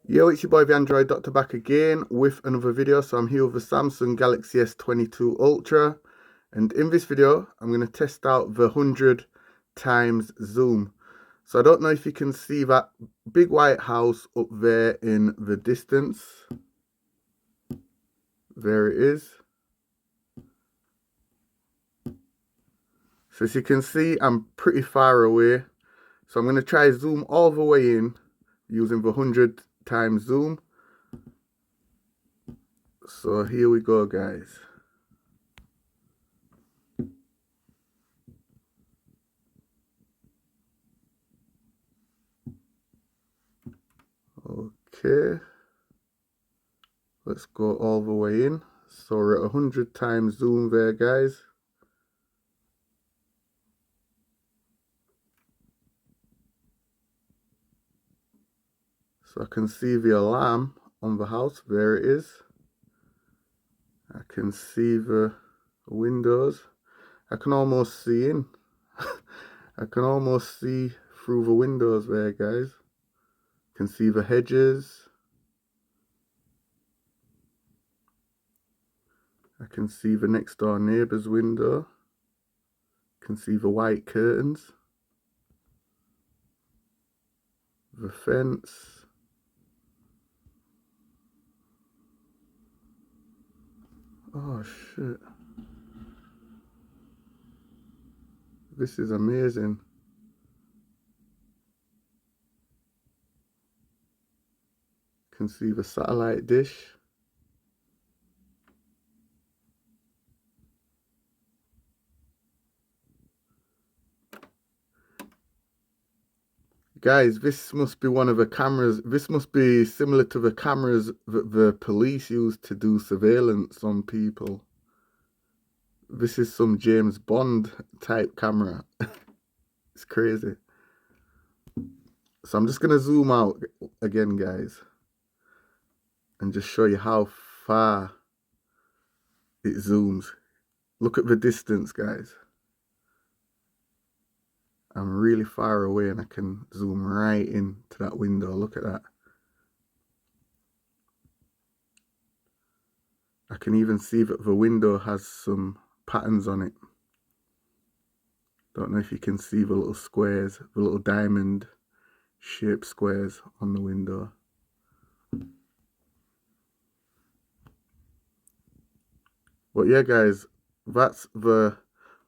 Yo, it's your boy the Android Doctor back again with another video. So I'm here with the Samsung Galaxy S22 Ultra, and in this video I'm going to test out the 100 times zoom. So I don't know if you can see that big white house up there in the distance. There it is. So as you can see, I'm pretty far away. So I'm going to try zoom all the way in using the 100 times zoom. So here we go, guys. Okay, let's go all the way in. So we're at 100 times zoom there, guys. So I can see the alarm on the house. There it is. I can see the windows. I can almost see in. I can almost see through the windows there, guys. Can see the hedges. I can see the next door neighbour's window. Can see the white curtains. The fence. Oh shit. This is amazing. Can see the satellite dish. Guys, this must be one of the cameras. This must be similar to the cameras that the police use to do surveillance on people. This is some James Bond type camera. It's crazy. So I'm just going to zoom out again, guys, and just show you how far it zooms. Look at the distance, guys. I'm really far away and I can zoom right into that window. Look at that. I can even see that the window has some patterns on it. Don't know if you can see the little squares, the little diamond shaped squares on the window. But yeah, guys, that's the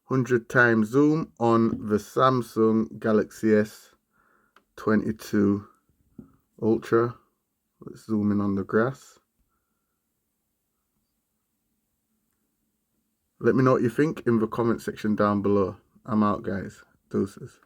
100 times zoom on the Samsung Galaxy S22 Ultra. Let's zoom in on the grass. Let me know what you think in the comment section down below. I'm out, guys. Deuces.